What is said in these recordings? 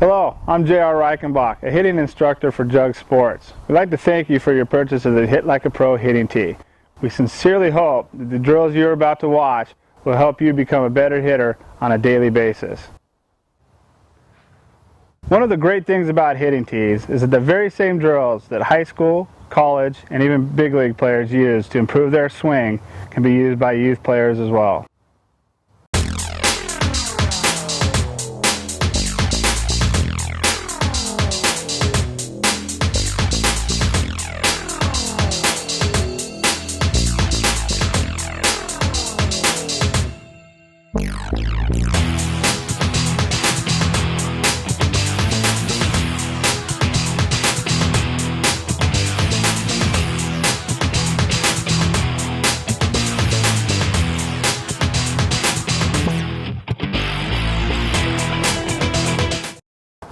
Hello, I'm J.R. Reichenbach, a hitting instructor for JUGS Sports. We'd like to thank you for your purchase of the Hit Like a Pro hitting tee. We sincerely hope that the drills you're about to watch will help you become a better hitter on a daily basis. One of the great things about hitting tees is that the very same drills that high school, college, and even big league players use to improve their swing can be used by youth players as well.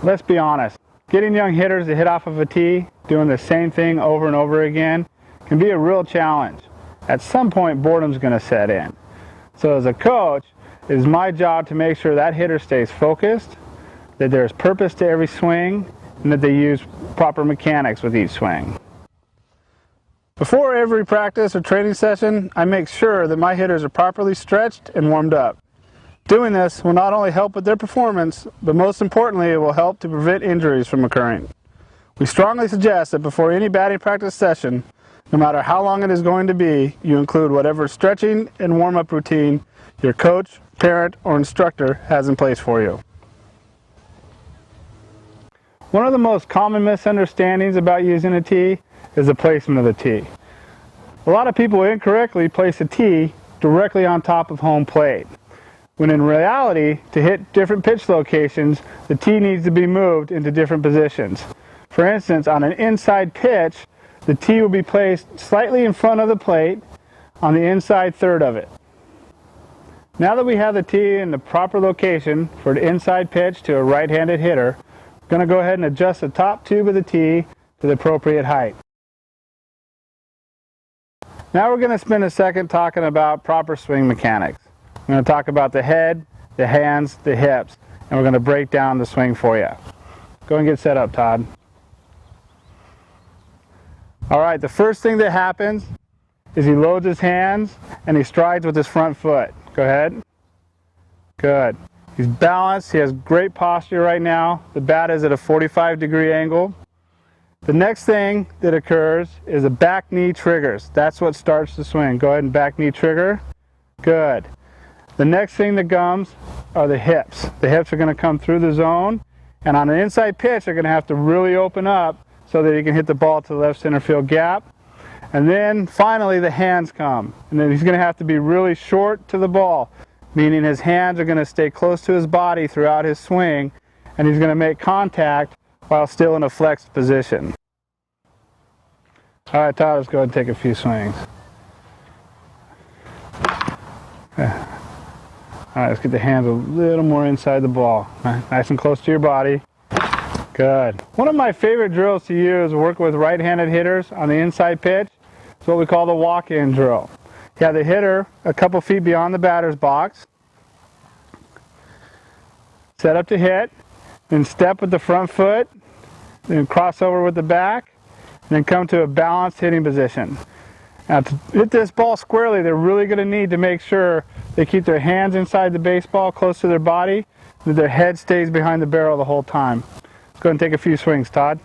Let's be honest, getting young hitters to hit off of a tee, doing the same thing over and over again, can be a real challenge. At some point, boredom's going to set in. So as a coach, it is my job to make sure that hitter stays focused, that there's purpose to every swing, and that they use proper mechanics with each swing. Before every practice or training session, I make sure that my hitters are properly stretched and warmed up. Doing this will not only help with their performance, but most importantly, it will help to prevent injuries from occurring. We strongly suggest that before any batting practice session, no matter how long it is going to be, you include whatever stretching and warm-up routine your coach, parent, or instructor has in place for you. One of the most common misunderstandings about using a tee is the placement of the tee. A lot of people incorrectly place a tee directly on top of home plate, when in reality, to hit different pitch locations, the tee needs to be moved into different positions. For instance, on an inside pitch, the tee will be placed slightly in front of the plate on the inside third of it. Now that we have the tee in the proper location for the inside pitch to a right-handed hitter, we're going to go ahead and adjust the top tube of the tee to the appropriate height. Now we're going to spend a second talking about proper swing mechanics. We're going to talk about the head, the hands, the hips, and we're going to break down the swing for you. Go and get set up, Todd. Alright, the first thing that happens is he loads his hands and he strides with his front foot. Go ahead. Good. He's balanced. He has great posture right now. The bat is at a 45-degree angle. The next thing that occurs is a back knee triggers. That's what starts the swing. Go ahead and back knee trigger. Good. The next thing that comes are the hips. The hips are going to come through the zone, and on an inside pitch, they're going to have to really open up so that he can hit the ball to the left center field gap. And then finally the hands come, and then he's going to have to be really short to the ball, meaning his hands are going to stay close to his body throughout his swing, and he's going to make contact while still in a flexed position. All right, Todd, let's go ahead and take a few swings. All right, let's get the hands a little more inside the ball. Nice and close to your body. Good. One of my favorite drills to use working with right-handed hitters on the inside pitch is what we call the walk-in drill. You have the hitter a couple feet beyond the batter's box, set up to hit, then step with the front foot, then cross over with the back, and then come to a balanced hitting position. Now to hit this ball squarely, they're really going to need to make sure they keep their hands inside the baseball close to their body, and that their head stays behind the barrel the whole time. Let's go ahead and take a few swings, Todd.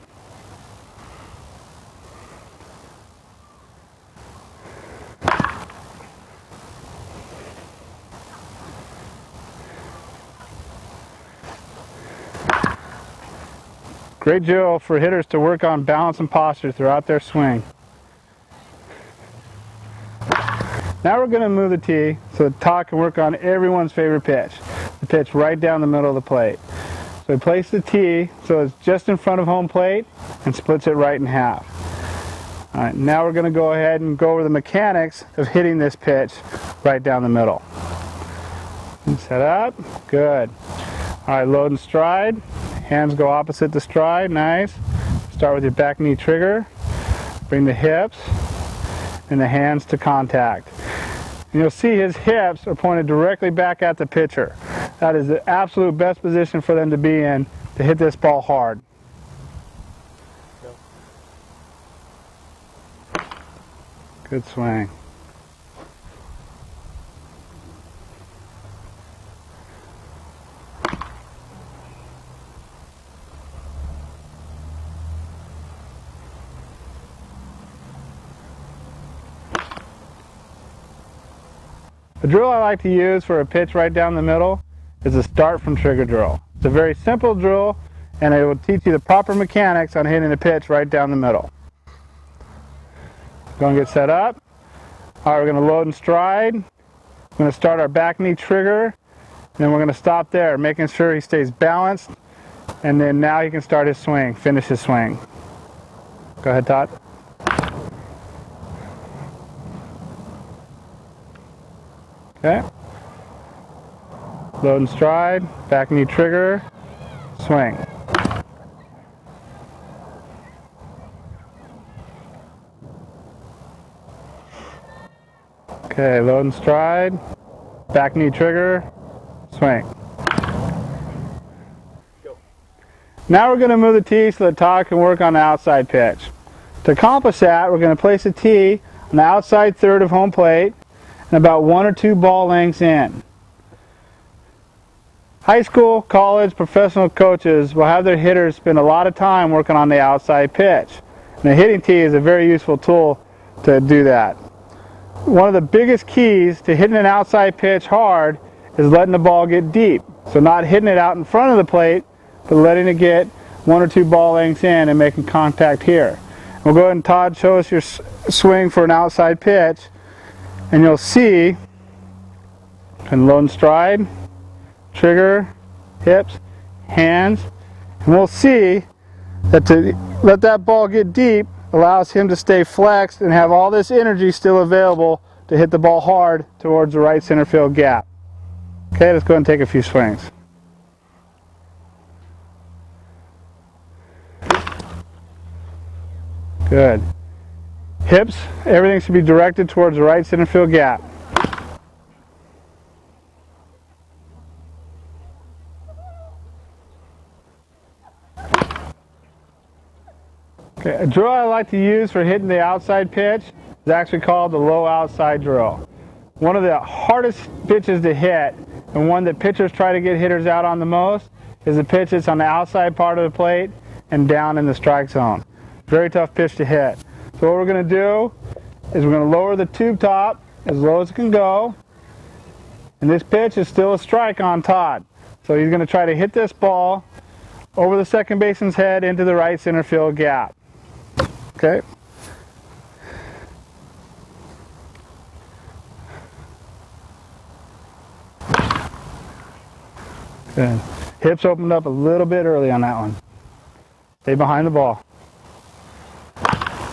Great drill for hitters to work on balance and posture throughout their swing. Now we're going to move the tee so that Todd can work on everyone's favorite pitch, the pitch right down the middle of the plate. So we place the tee so it's just in front of home plate and splits it right in half. All right, now we're going to go ahead and go over the mechanics of hitting this pitch right down the middle. Set up. Good. All right, load and stride. Hands go opposite the stride. Nice. Start with your back knee trigger. Bring the hips and the hands to contact. And you'll see his hips are pointed directly back at the pitcher. That is the absolute best position for them to be in to hit this ball hard. Good swing. The drill I like to use for a pitch right down the middle is a start from trigger drill. It's a very simple drill, and it will teach you the proper mechanics on hitting the pitch right down the middle. Going to get set up. All right, we're going to load and stride. We're going to start our back knee trigger, and then we're going to stop there, making sure he stays balanced, and then now he can start his swing, finish his swing. Go ahead, Todd. Okay. Load and stride, back knee trigger, swing. Okay, load and stride, back knee trigger, swing. Go. Now we're going to move the tee so that Todd can work on the outside pitch. To accomplish that, we're going to place a tee on the outside third of home plate and about 1 or 2 ball lengths in. High school, college, professional coaches will have their hitters spend a lot of time working on the outside pitch. And the hitting tee is a very useful tool to do that. One of the biggest keys to hitting an outside pitch hard is letting the ball get deep. So not hitting it out in front of the plate, but letting it get 1 or 2 ball lengths in and making contact here. We'll go ahead and Todd show us your swing for an outside pitch. And you'll see, and load and stride, trigger, hips, hands, and we'll see that to let that ball get deep allows him to stay flexed and have all this energy still available to hit the ball hard towards the right center field gap. Okay, let's go ahead and take a few swings. Good. Hips, everything should be directed towards the right center field gap. Okay, a drill I like to use for hitting the outside pitch is actually called the low outside drill. One of the hardest pitches to hit, and one that pitchers try to get hitters out on the most, is the pitch that's on the outside part of the plate and down in the strike zone. Very tough pitch to hit. So what we're going to do is we're going to lower the tube top as low as it can go, and this pitch is still a strike on Todd. So he's going to try to hit this ball over the second baseman's head into the right center field gap. Okay. Good. Hips opened up a little bit early on that one. Stay behind the ball.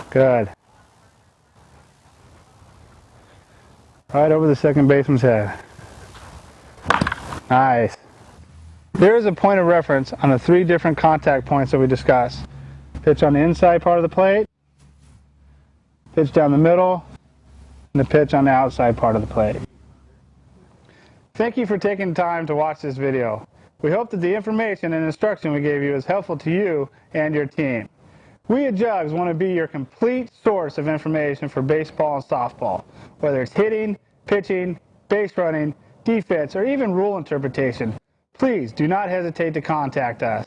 Good. Right over the second baseman's head. Nice. There is a point of reference on the 3 different contact points that we discussed. Pitch on the inside part of the plate, pitch down the middle, and the pitch on the outside part of the plate. Thank you for taking time to watch this video. We hope that the information and instruction we gave you is helpful to you and your team. We at JUGS want to be your complete source of information for baseball and softball, whether it's hitting, pitching, base running, defense, or even rule interpretation. Please do not hesitate to contact us.